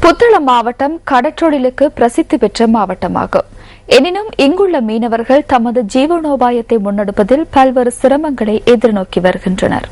புத்தளம் மாவட்டம் கடற்றொழிலுக்கு பிரசித்தி பெற்ற மாவட்டமாகும். எனினும் இங்குள்ள மீனவர்கள் தமது ஜீவனோபாயத்தை முன்னெடுப்பதில் பல்வேறு சிரமங்களை எதிர்நோக்கி வருகின்றனர்.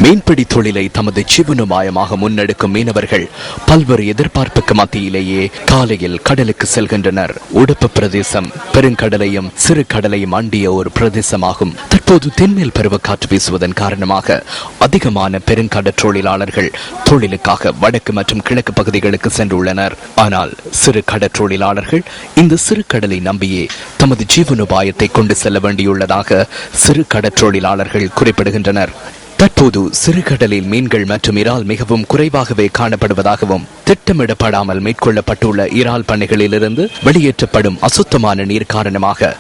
மீன்பிடி தொழிலை தமது ஜீவனோபாயமாக முன்னெடுக்கும் மீனவர்கள் பல்வேறு எதிர்பார்ப்புக்கு மத்தியிலேயே காலையில் கடலுக்கு செல்கின்றனர். உடுப்பு பிரதேசம் பெருங்கடலையும் சிறு கடலையும் அண்டிய ஒரு பிரதேசமாகும். தற்போது தென்மேல் பருவக்காற்று வீசுவதன் காரணமாக அதிகமான பெருங்கடற்றொழிலாளர்கள் தொழிலுக்காக வடக்கு மற்றும் கிழக்கு பகுதிகளுக்கு சென்றுள்ளனர். ஆனால் சிறு கடற்றொழிலாளர்கள் இந்த சிறு கடலை நம்பியே தமது ஜீவனோபாயத்தை கொண்டு செல்ல வேண்டியுள்ளதாக சிறு கடற்றொழிலாளர்கள் குறிப்பிடுகின்றனர். தற்போது சிறுகடலில் மீன்கள் மற்றும் இறால் மிகவும் குறைவாகவே காணப்படுவதாகவும் திட்டமிடப்படாமல் மேற்கொள்ளப்பட்டுள்ள இறால் பண்ணைகளிலிருந்து வெளியேற்றப்படும் அசுத்தமான நீர் காரணமாக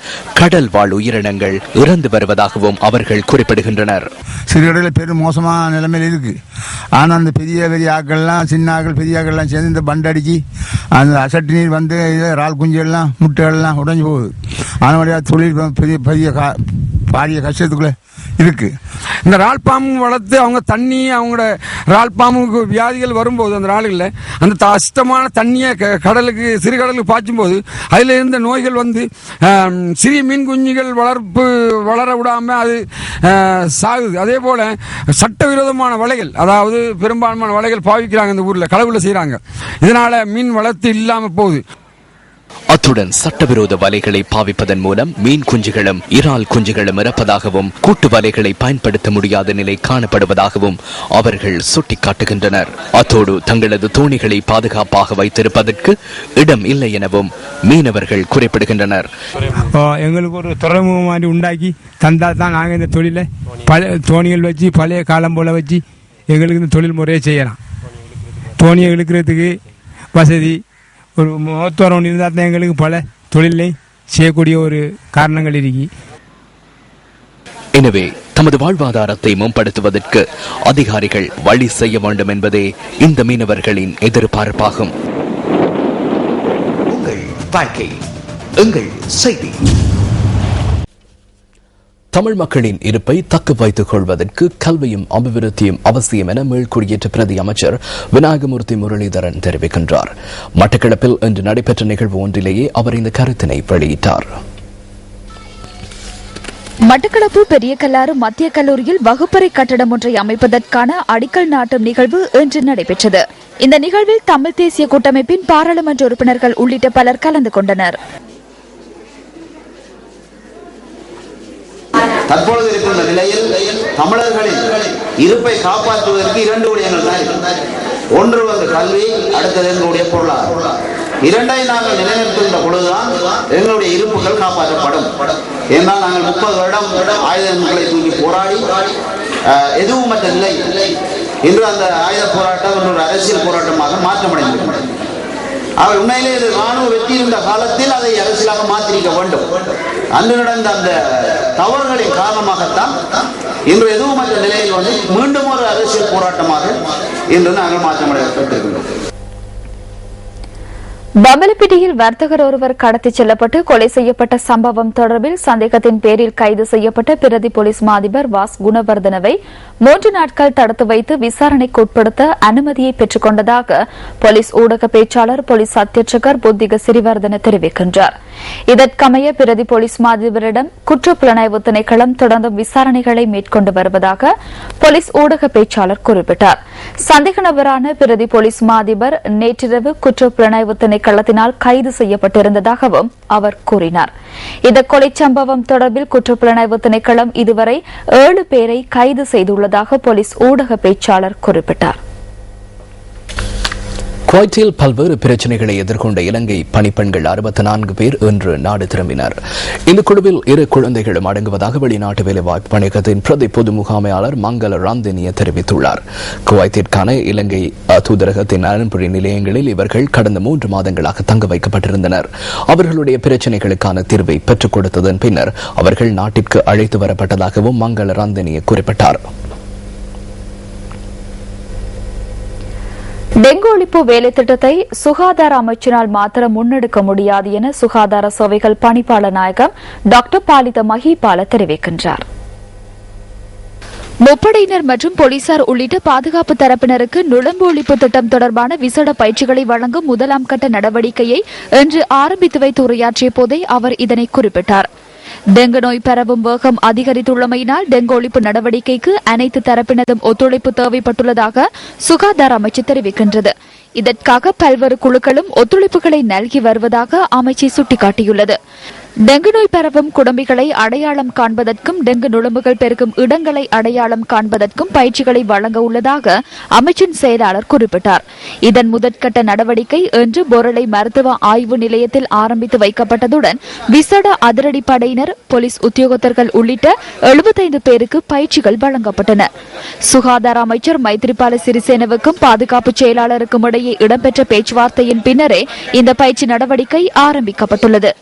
கடல் வாழ் உயிரினங்கள் இறந்து வருவதாகவும் அவர்கள் குறிப்பிடுகின்றனர். சிறுகடலில் பெரும் மோசமான நிலைமையில் இருக்கு. ஆனால் அந்த பெரிய பெரிய ஆக்கள்லாம் சின்ன ஆக்கள் பெரிய ஆக்கள்லாம் சேர்ந்து இந்த பண்டடிச்சு அந்த அசட்டு நீர் வந்து இறால் குஞ்சுகள்லாம் முட்டைகள்லாம் உடைஞ்சு போகுது. அதனுடைய தொழில் பெரிய பெரிய பாரிய கஷ்டத்துக்குள்ள இருக்கு. இந்த இறால்பாம்பு வளர்த்து அவங்க தண்ணி அவங்களோட இறால்பாம்புக்கு வியாதிகள் வரும்போது அந்த இறால்களில் அந்த அசுத்தமான தண்ணியை கடலுக்கு சிறுகடலுக்கு பாய்ச்சும் போது அதில் இருந்த நோய்கள் வந்து சிறிய மீன் குஞ்சுகள் வளர விடாம அது சாகுது. அதே போல சட்டவிரோதமான வலைகள், அதாவது பெரும்பான்மையான வலைகள் பாவிக்கிறாங்க இந்த ஊர்ல, களவுல செய்யறாங்க. இதனால மீன் வளர்த்து இல்லாம போகுது. அத்துடன் சட்டவிரோத வலைகளை பாவிப்பதன் மூலம் மீன் குஞ்சுகளும் இறால் குஞ்சுகளும் இறப்பதாகவும் கூட்டு வலைகளை பயன்படுத்த முடியாத நிலை காணப்படுவதாகவும் அவர்கள் சுட்டிக்காட்டுகின்றனர். அத்தோடு தங்களது தோணிகளை பாதுகாப்பாக வைத்திருப்பதற்கு இடம் இல்லை எனவும் மீனவர்கள் குறிப்பிடுகின்றனர். எங்களுக்கு ஒரு துறைமுகம் மாதிரி உண்டாக்கி தந்தா தான் நாங்கள் இந்த தொழிலை பழைய தோணிகள் வச்சு பழைய காலம் போல வச்சு எங்களுக்கு இந்த தொழில் முறையை செய்யலாம். தோணியை இழுக்கிறதுக்கு வசதி ஒரு மோத்துவரம் இருந்தால் தான் எங்களுக்கு பல தொழிலை செய்யக்கூடிய ஒரு காரணங்கள் இருக்கு. எனவே தமது வாழ்வாதாரத்தை மேம்படுத்துவதற்கு அதிகாரிகள் வழி செய்ய வேண்டும் என்பதே இந்த மீனவர்களின் எதிர்பார்ப்பாகும். உங்கள் வாழ்க்கை எங்கள் செய்தி. தமிழ் மக்களின் இருப்பை தக்க வைத்துக் கொள்வதற்கு கல்வியும் அபிவிருத்தியும் அவசியம் என மீள்குடியேற்ற பிரதி அமைச்சர் விநாயகமூர்த்தி முரளிதரன் தெரிவிக்கின்றார். மட்டக்களப்பில் இன்று நடைபெற்ற நிகழ்வு ஒன்றிலேயே அவர் இந்த கருத்தினை வெளியிட்டார். மட்டக்களப்பு பெரிய கல்லாறு மத்திய கல்லூரியில் வகுப்பறை கட்டடம் ஒன்றை அமைப்பதற்கான அடிக்கல் நாட்டும் நிகழ்வு இன்று நடைபெற்றது. இந்த நிகழ்வில் தமிழ் தேசிய கூட்டமைப்பின் பாராளுமன்ற உறுப்பினர்கள் உள்ளிட்ட பலர் கலந்து கொண்டனர். தற்பொழுது இருக்கின்ற நிலையில் தமிழர்களின் இருப்பை காப்பாற்றுவதற்கு இரண்டு விடயங்கள் தான். ஒன்று வந்து கல்வி, அடுத்தது எங்களுடைய பொருளாதாரம். இரண்டை நாங்கள் நிலைநிறுத்துகின்ற பொழுதுதான் எங்களுடைய இருப்புகள் காப்பாற்றப்படும். ஏனால் நாங்கள் 30 வருடம் ஆயுதங்களை தூக்கி போராடி எதுவும் மற்ற நிலை இன்று அந்த ஆயுத போராட்டம் ஒரு அரசியல் போராட்டமாக மாற்றமடைந்திருக்கிறது. அவர் உண்மையிலே இது ராணுவ வெற்றி இருந்த காலத்தில் அதை அரசியலாக மாற்றிருக்க வேண்டும். அன்று நடந்த அந்த தவறுகளின் காரணமாகத்தான் இன்று எதுவும் மற்ற நிலையில் வந்து மீண்டும் ஒரு அரசியல் போராட்டமாக இன்று நாங்கள் மாற்றமடைந்திருக்கின்றோம். பம்பலப்பிட்டியில் வர்த்தகர் ஒருவர் கடத்திச் செல்லப்பட்டு கொலை செய்யப்பட்ட சம்பவம் தொடர்பில் சந்தேகத்தின் பேரில் கைது செய்யப்பட்ட பிரதி போலீஸ் மாதிபர் வாஸ் குணவர்தனவை 3 நாட்கள் தடுத்து வைத்து விசாரணைக்கு உட்படுத்த அனுமதியை பெற்றுக் கொண்டதாக போலீஸ் ஊடக பேச்சாளர் போலீஸ் அத்தியட்சகர் புத்திக சிறிவர்தன தெரிவிக்கின்றார். இதற்கமைய பிரதி போலீஸ் மாதிபரிடம் குற்றப்புலனாய்வு திணைக்களம் தொடர்ந்து விசாரணைகளை மேற்கொண்டு வருவதாக போலீஸ் ஊடக பேச்சாளர் குறிப்பிட்டார். சந்தேக நபரான பிரதி போலீஸ் மாதிபர் நேற்றிரவு குற்றப்புலனாய்வு திணைக்களத்தினால் கைது செய்யப்பட்டிருந்ததாகவும் அவர் கூறினார். இந்த கொலை சம்பவம் தொடர்பில் குற்றப்புலனாய்வு திணைக்களம் இதுவரை 7 பேரை கைது செய்துள்ளதாக போலீஸ் ஊடக பேச்சாளர் குறிப்பிட்டார். குவைத்தில் பல்வேறு பிரச்சனைகளை எதிர்கொண்ட இலங்கை பணிப்பெண்கள் 64 பேர் இன்று நாடு திரும்பினர். இந்த குழுவில் 2 குழந்தைகளும் அடங்குவதாக வெளிநாட்டு வேலைவாய்ப்பு பணியகத்தின் பிரதி பொது முகாமையாளர் மங்கள ராந்தினிய தெரிவித்துள்ளார். குவைத்திற்கான இலங்கை தூதரகத்தின் அனுப்புரி நிலையங்களில் இவர்கள் கடந்த 3 மாதங்களாக தங்க வைக்கப்பட்டிருந்தனர். அவர்களுடைய பிரச்சனைகளுக்கான தீர்வை பெற்றுக் கொடுத்ததன் பின்னர் அவர்கள் நாட்டிற்கு அழைத்து வரப்பட்டதாகவும் மங்கள ராந்தினிய குறிப்பிட்டார். டெங்கு ஒழிப்பு வேலை திட்டத்தை சுகாதார அமைச்சினால் மாத்திரம் முன்னெடுக்க முடியாது என சுகாதார சேவைகள் பணிப்பாளர் நாயகம் டாக்டர் பாலித மஹிபால தெரிவிக்கின்றார். முப்படையினர் மற்றும் போலீசார் உள்ளிட்ட பாதுகாப்பு தரப்பினருக்கு நுழம்பு ஒழிப்பு திட்டம் தொடர்பான விசேட பயிற்சிகளை வழங்கும் முதலாம் கட்ட நடவடிக்கையை இன்று ஆரம்பித்து வைத்து உரையாற்றிய போதே அவர் இதனை குறிப்பிட்டார். டெங்கு நோய் பரவும் வேகம் அதிகரித்துள்ளமையினால் டெங்கு ஒழிப்பு நடவடிக்கைக்கு அனைத்து தரப்பினரும் ஒத்துழைப்பு தேவைப்பட்டுள்ளதாக சுகாதார அமைச்சு தெரிவிக்கின்றது. இதற்காக பல்வேறு குழுக்களும் ஒத்துழைப்புகளை நல்கி வருவதாக அமைச்சு சுட்டிக்காட்டியுள்ளது. டெங்கு நோய் பரவும் குடம்பிகளை அடையாளம் காண்பதற்கும் டெங்கு நுழம்புகள் பெருகும் இடங்களை அடையாளம் காண்பதற்கும் பயிற்சிகளை வழங்க உள்ளதாக அமைச்சின் செயலாளர் குறிப்பிட்டார். இதன் முதற்கட்ட நடவடிக்கை இன்று பொருளை மருத்துவ ஆய்வு நிலையத்தில் ஆரம்பித்து வைக்கப்பட்டதுடன் விசேட அதிரடி படையினர், போலீஸ் உத்தியோகத்தர்கள் உள்ளிட்ட 75 பேருக்கு பயிற்சிகள் வழங்கப்பட்டன. சுகாதார அமைச்சர் மைத்ரிபால சிறிசேனவுக்கும் பாதுகாப்பு செயலாளருக்கும் இடையே இடம்பெற்ற பேச்சுவார்த்தையின் பின்னரே இந்த பயிற்சி நடவடிக்கை ஆரம்பிக்கப்பட்டுள்ளது.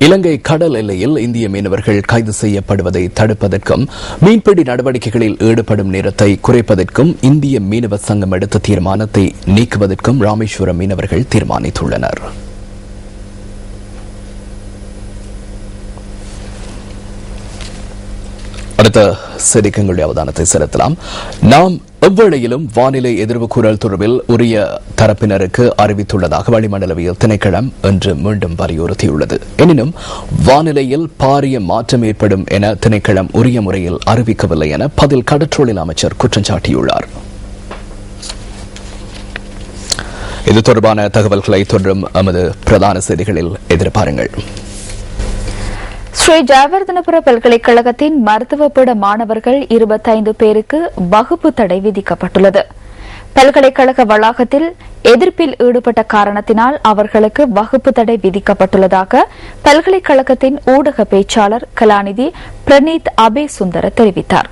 இலங்கை கடல் எல்லையில் இந்திய மீனவர்கள் கைது செய்யப்படுவதை தடுப்பதற்கும் மீன்பிடி நடவடிக்கைகளில் ஈடுபடும் நேரத்தை குறைப்பதற்கும் இந்திய மீனவ சங்கம் எடுத்த தீர்மானத்தை நீக்குவதற்கும் ராமேஸ்வரம் மீனவர்கள் தீர்மானித்துள்ளனர். அடுத்த செய்திகளுடைய அவதானத்தை செலுத்தலாம். நாம் எவ்வேளையிலும் வானிலை எதிர்வு கூறல் தொடர்பில் உரிய தரப்பினருக்கு அறிவித்துள்ளதாக வளிமண்டலவியல் திணைக்களம் இன்று மீண்டும் வலியுறுத்தியுள்ளது. எனினும் வானிலையில் பாரிய மாற்றம் ஏற்படும் என திணைக்களம் உரிய முறையில் அறிவிக்கவில்லை என பதில் கடற்றொழில் அமைச்சர் குற்றம் சாட்டியுள்ளார். இது தொடர்பான தகவல்களை தொடரும் எமது பிரதான செய்திகளில் எதிர்பாருங்கள். ஸ்ரீ ஜெயவர்தனபுர பல்கலைக்கழகத்தின் மருத்துவ பீட மாணவர்கள் 25 பேருக்கு வகுப்பு தடை விதிக்கப்பட்டுள்ளது. பல்கலைக்கழக வளாகத்தில் எதிர்ப்பில் ஈடுபட்ட காரணத்தினால் அவர்களுக்கு வகுப்பு தடை விதிக்கப்பட்டுள்ளதாக பல்கலைக்கழகத்தின் ஊடக பேச்சாளர் கலாநிதி பிரணீத் அபே சுந்தர தெரிவித்தார்.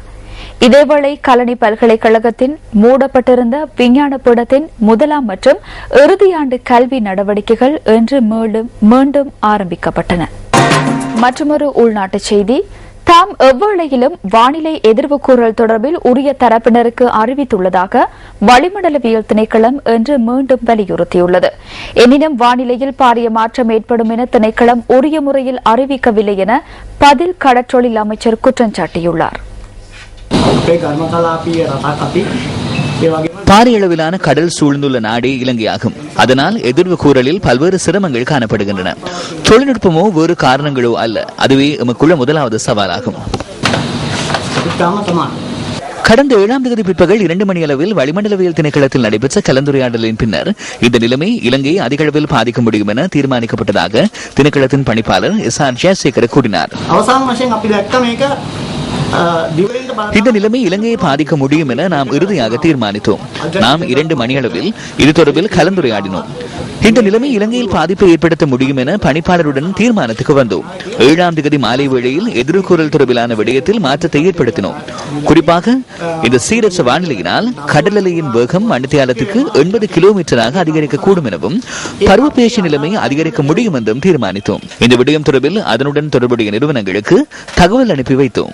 இதேவேளை கலனி பல்கலைக்கழகத்தின் மூடப்பட்டிருந்த விஞ்ஞான பீடத்தின் முதலாம் மற்றும் இறுதியாண்டு கல்வி நடவடிக்கைகள் இன்று மீண்டும் ஆரம்பிக்கப்பட்டன. மற்றொரு உள்நாட்டு செய்தி. தாம் எவ்வேளையிலும் வானிலை எதிர்வு கூறல் தொடர்பில் உரிய தரப்பினருக்கு அறிவித்துள்ளதாக வளிமண்டலவியல் திணைக்களம் இன்று மீண்டும் வலியுறுத்தியுள்ளது. எனினும் வானிலையில் பாரிய மாற்றம் ஏற்படும் என திணைக்களம் உரிய முறையில் அறிவிக்கவில்லை என பதில் கடற்றொழில் அமைச்சர் குற்றம் சாட்டியுள்ளார். பாரிய அளவிலான கடல் சூழ்ந்துள்ள நாடே இலங்கையாகும். அதனால் எதிர்வு கூறலில் பல்வேறு சிரமங்கள் காணப்படுகின்றன. தொழில்நுட்பமோ வேறு காரணங்களோ அல்ல, அதுவே எமக்குள்ள முதலாவது சவாலாகும். கடந்த 7ஆம் தேதி பிற்பகல் 2 மணி அளவில் வளிமண்டலவியல் திணைக்களத்தில் நடைபெற்ற கலந்துரையாடலின் பின்னர் இந்த நிலைமை இலங்கையை அதிக அளவில் பாதிக்க முடியும் என தீர்மானிக்கப்பட்டதாக திணைக்களத்தின் பணிப்பாளர் SR ஜெயசேகர் கூறினார். இந்த நிலைமை இலங்கையை பாதிக்க முடியும் என நாம் இறுதியாக தீர்மானித்தோம். நாம் 2 மணி அளவில் இது தொடர்பில் கலந்துரையாடினோம். இந்த நிலைமை இலங்கையில் பாதிப்பை ஏற்படுத்த முடியும் என பணிப்பாளருடன் தீர்மானத்துக்கு வந்தோம். 7ஆம் தேதி மாலை வேளையில் எதிர்கூறல் தொடர்பிலான விடயத்தில் மாற்றத்தை ஏற்படுத்தினோம். குறிப்பாக இந்த சீரற்ற வானிலையினால் கடல் அலையின் வேகம் மணித்தியாலத்துக்கு 80 கிலோமீட்டராக அதிகரிக்கக்கூடும் எனவும் பருவப்பேச்சு நிலைமை அதிகரிக்க முடியும் என்றும் தீர்மானித்தோம். இந்த விடயம் தொடர்பில் அதனுடன் தொடர்புடைய நிறுவனங்களுக்கு தகவல் அனுப்பி வைத்தோம்.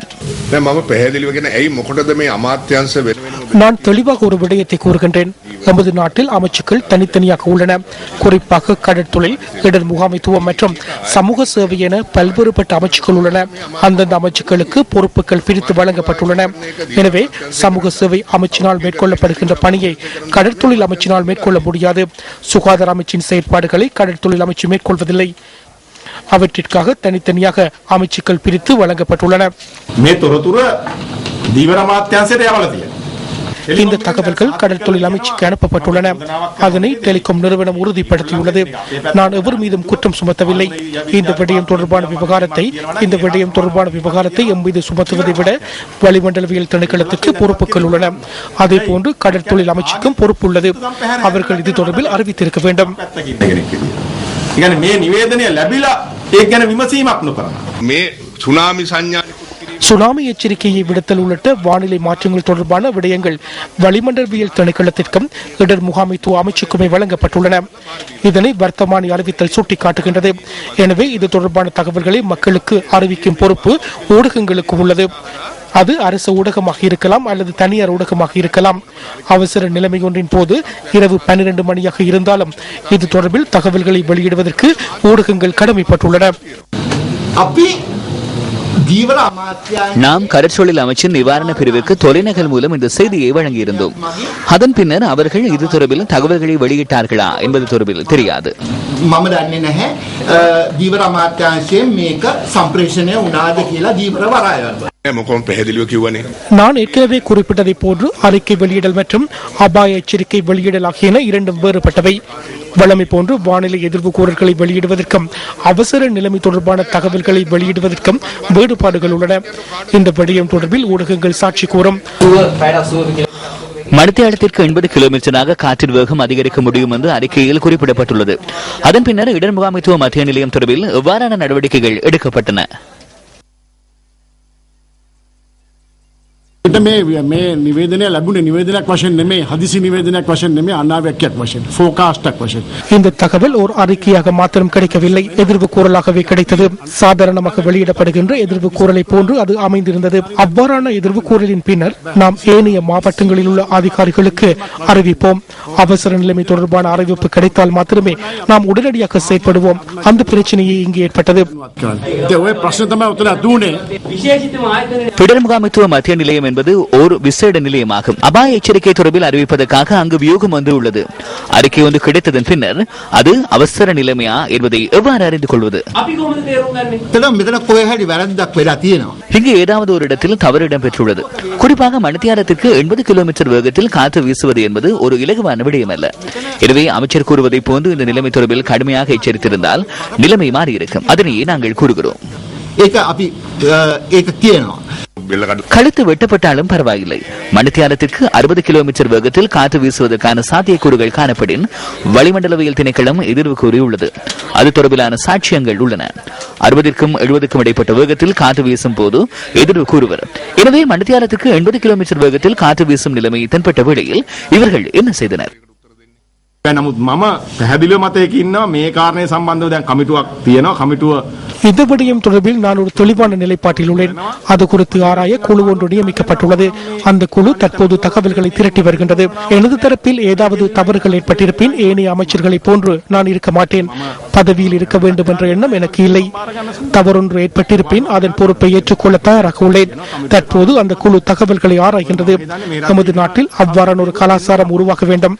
நான் தெளிவாக ஒரு விடயத்தை கூறுகின்றேன். நமது நாட்டில் அமைச்சுக்கள் தனித்தனியாக உள்ளன. குறிப்பாக கடற்தொழில், இடர் முகாமைத்துவம் மற்றும் சமூக சேவை என பல்வேறுபட்ட அமைச்சுக்கள் உள்ளன. அந்தந்த அமைச்சுக்களுக்கு பொறுப்புகள் பிரித்து வழங்கப்பட்டுள்ளன. எனவே சமூக சேவை அமைச்சினால் மேற்கொள்ளப்படுகின்ற பணியை கடற்தொழில் அமைச்சினால் மேற்கொள்ள முடியாது. சுகாதார அமைச்சின் செயற்பாடுகளை கடற்தொழில் அமைச்சு மேற்கொள்வதில்லை. அவற்றிற்காக தனித்தனியாக அமைச்சுக்கள் பிரித்து வழங்கப்பட்டுள்ளன. இந்த தகவல்கள் கடல் தொழில் அமைச்சுக்கு அனுப்பப்பட்டுள்ளன. அதனை டெலிகாம் நிறுவனம் உறுதிப்படுத்தியுள்ளது. நான் எவர் மீதும் குற்றம் சுமத்தவில்லை. இந்த விடயம் தொடர்பான விவகாரத்தை எம் மீது சுமத்துவதை விட வளிமண்டலவியல் திணைக்களத்துக்கு பொறுப்புகள் உள்ளன. அதே போன்று கடல் தொழில் அமைச்சுக்கும் பொறுப்பு உள்ளது. அவர்கள் இது தொடர்பில் அறிவித்திருக்க வேண்டும். சுனாமி எச்சரிக்கையை விடுத்தல் உள்ளிட்ட வானிலை மாற்றங்கள் தொடர்பான விடயங்கள் வளிமண்டலவியல் திணைக்களத்திற்கும் இடர் முகாமைத்துவ அமைச்சுக்குமே வழங்கப்பட்டுள்ளன. இதனை வர்த்தமானி அறிவித்தல் சுட்டிக்காட்டுகின்றது. எனவே இது தொடர்பான தகவல்களை மக்களுக்கு அறிவிக்கும் பொறுப்பு ஊடகங்களுக்கு உள்ளது. அது அரசு ஊடகமாக இருக்கலாம் அல்லது தனியார் ஊடகமாக இருக்கலாம். அவசர நிலைமை ஒன்றின் போது இரவு 12 மணியாக இருந்தாலும் இது தொடர்பில் தகவல்களை வெளியிடுவதற்கு ஊடகங்கள் கடமைப்பட்டுள்ளன. நாம் கடற்றொழில் அமைச்சின் நிவாரண பிரிவுக்கு தொலைநகல் மூலம் இந்த செய்தியை வழங்கியிருந்தோம். அதன் பின்னர் அவர்கள் இது தொடர்பில் தகவல்களை வெளியிட்டார்களா என்பது தொடர்பில் தெரியாது. நான் ஏற்கனவே குறிப்பிட்டதை போன்று அறிக்கை வெளியிடல் மற்றும் அபாய எச்சரிக்கை வெளியிடல் ஆகியன இரண்டும் வேறுபட்டவை. வழமை போன்று வானிலை எதிர்வு கூறல்களை வெளியிடுவதற்கும் அவசர நிலைமை தொடர்பான தகவல்களை வெளியிடுவதற்கும் வேறுபாடுகள் உள்ளன. இந்த விடயம் தொடர்பில் ஊடகங்கள் சாட்சி கூறும். மணித்தியாலத்திற்கு 80 கிலோமீட்டராக காற்றின் வேகம் அதிகரிக்க முடியும் என்று அறிக்கையில் குறிப்பிடப்பட்டுள்ளது. அதன் பின்னர் இடர் முகாமைத்துவ மத்திய நிலையம் தொடர்பில் எவ்வாறான நடவடிக்கைகள் எடுக்கப்பட்டன? මේ නිවේදනය ලැබුණේ නිවේදනයක් වශයෙන් නෙමෙයි, හදිසි නිවේදනයක් වශයෙන් නෙමෙයි, අනාවැකියක් වශයෙන්, ෆෝකාස්ටක් වශයෙන්. இந்த தகவல் ஒரு அறிக்கையாக மாத்திரம் கிடைக்கவில்லை, எதிர்வு கூறலாகவே கிடைத்தது. சாதாரணமாக வெளியிடப்படுகின்ற எதிர்வு கூறலை போன்று அது அமைந்திருந்தது. அவ்வாறான எதிர்வு கூறலின் பின்னர் நாம் ஏனைய மாவட்டங்களில் உள்ள அதிகாரிகளுக்கு அறிவிப்போம். அவசர நிலைமை தொடர்பான அறிவிப்பு கிடைத்தால் மாத்திரமே நாம் உடனடியாக செயற்படுவோம். அந்த பிரச்சனையே இங்கு ஏற்பட்டது. இடர் முகாமைத்துவ மத்திய நிலையம் என்பது ஒரு விசேட நிலையமாகும். அபாய எச்சரிக்கை தொடர்பில் அறிவிப்பதற்காக அங்கு வியூகம் வந்து உள்ளது. அறிக்கை ஒன்று கிடைத்ததன் பின்னர் அது அவசர நிலைமையா என்பதை எவ்வாறு அறிந்து கொள்வது? இங்கு ஏதாவது ஒரு இடத்தில் தவறு இடம்பெற்றுள்ளது. குறிப்பாக மணித்தியாலத்திற்கு 80 கிலோமீட்டர் வேகத்தில் காற்று வீசுவது என்பது ஒரு இலகுவான விடயம் அல்ல. எனவே அமைச்சர் கூறுவதை போன்று இந்த நிலைமை தொடர்பில் கடுமையாக எச்சரித்திருந்தால் நிலைமை மாறியிருக்கும். அதனையே நாங்கள் கூறுகிறோம். கழுத்து வெட்டப்பட்டாலும் பரவாயில்லை. மணித்தியாலத்திற்கு 60 கிலோமீட்டர் வேகத்தில் காற்று வீசுவதற்கான சாத்தியக்கூறுகள் காணப்படின் வளிமண்டலவியல் திணைக்களம் எதிர்வு கூறியுள்ளது. அது தொடர்பிலான சாட்சியங்கள் உள்ளன. 60க்கும் 70க்கும் இடைப்பட்ட வேகத்தில் காற்று வீசும் போது எதிர்வு கூறுவர். எனவே மணித்தியாலத்திற்கு 80 கிலோமீட்டர் வேகத்தில் காற்று வீசும் நிலைமை தென்பட்ட வேளையில் இவர்கள் என்ன செய்தனர்? නමුත් මම පැහැදිලිව මතයක ඉන්නවා මේ කාරණේ සම්බන්ධව දැන් කමිටුවක් තියෙනවා. කමිටුව இந்த விடயம் தொடர்பில் நான் ஒரு தெளிவான நிலைப்பாட்டில் உள்ளேன். அது குறித்து ஆராய குழு ஒன்று நியமிக்கப்பட்டுள்ளது. அந்த குழு தற்போது தகவல்களை திரட்டி வருகின்றது. எனது தரப்பில் ஏதாவது தவறுகள் ஏற்பட்டிருப்பின் ஏனைய அமைச்சர்களை போன்று நான் இருக்க மாட்டேன். பதவியில் இருக்க வேண்டும் என்ற எண்ணம் எனக்கு இல்லை. தவறொன்று ஏற்பட்டிருப்பின் அதன் பொறுப்பை ஏற்றுக்கொள்ள தயாராக உள்ளேன். தற்போது அந்த குழு தகவல்களை ஆராய்கின்றது. நமது நாட்டில் அவ்வாறான ஒரு கலாச்சாரம் உருவாக்க வேண்டும்.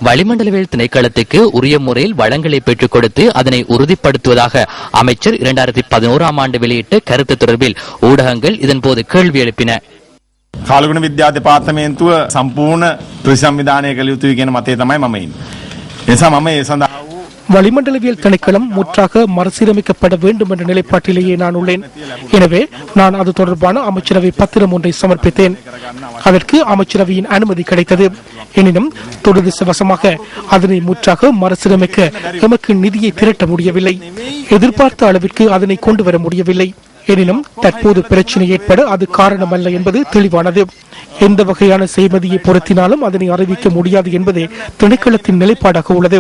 வளிமண்டலவியல் திணைக்களத்துக்கு உரிய முறையில் வளங்களை பெற்றுக் கொடுத்து அதனை உறுதிப்படுத்துவதாக அமைச்சர் 2011ஆம் ஆண்டு வெளியிட்ட கருத்து தொடர்பில் ஊடகங்கள் இதன்போது கேள்வி எழுப்பின. කාලගුණ විද්‍යා දෙපාර්තමේන්තුව සම්පූර්ණ ප්‍රතිසංවිධානය කළ යුතුයි කියන මතය තමයි මම ඉන්නේ. ඒ නිසා මම ඒ සඳහා வளிமண்டலவியல் திணைக்களம் முற்றாக மறுசீரமைக்கப்பட வேண்டும் என்ற நிலைப்பாட்டிலேயே நான் உள்ளேன். எனவே நான் அது தொடர்பான அமைச்சரவை பத்திரம் ஒன்றை சமர்ப்பித்தேன். அதற்கு அமைச்சரவையின் அனுமதி கிடைத்தது. எனினும் துரதிர்ஷ்டவசமாக அதனை முற்றாக மறுசீரமைக்க எமக்கு நிதியை திரட்ட முடியவில்லை. எதிர்பார்த்த அளவிற்கு அதனை கொண்டு வர முடியவில்லை. எனினும் தற்போது பிரச்சனை ஏற்பட அது காரணமல்ல என்பது தெளிவானது. எந்த வகையான செய்மதியை பொருத்தினாலும் அதனை அறிவிக்க முடியாது என்பதே திணைக்களத்தின் நிலைப்பாடாக உள்ளது.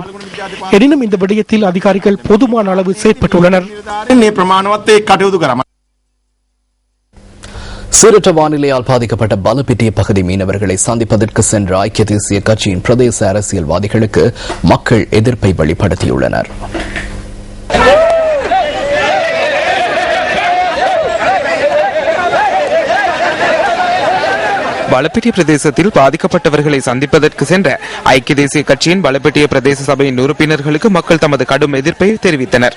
எனினும் இந்த விடயத்தில் அதிகாரிகள் போதுமான அளவு செயற்பட்டுள்ளனர். சீரற்ற வானிலையால் பாதிக்கப்பட்ட பலப்பிட்டிய பகுதி மீனவர்களை சந்திப்பதற்கு சென்ற ஐக்கிய தேசிய கட்சியின் பிரதேச அரசியல்வாதிகளுக்கு மக்கள் எதிர்ப்பை வெளிப்படுத்தியுள்ளனர். பலப்பிட்டிய பிரதேசத்தில் பாதிக்கப்பட்டவர்களை சந்திப்பதற்கு சென்ற ஐக்கிய தேசிய கட்சியின் பலப்பிட்டிய பிரதேச சபையின் உறுப்பினர்களுக்கு மக்கள் தமது கடும் எதிர்ப்பை தெரிவித்தனர்.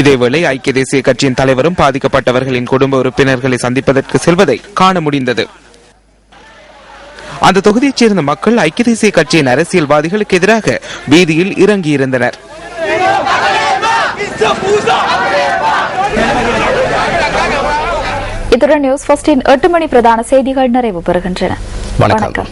இதேவேளை ஐக்கிய தேசிய கட்சியின் தலைவரும் பாதிக்கப்பட்டவர்களின் குடும்ப உறுப்பினர்களை சந்திப்பதற்கு செல்வதை காண முடிந்தது. அந்த தொகுதியைச் சேர்ந்த மக்கள் ஐக்கிய தேசிய கட்சியின் அரசியல்வாதிகளுக்கு எதிராக வீதியில் இறங்கியிருந்தனர். இத்துடன் நியூஸ் ஃபர்ஸ்டின் 8 மணி பிரதான செய்திகள் நிறைவு பெறுகின்றன. வணக்கம்.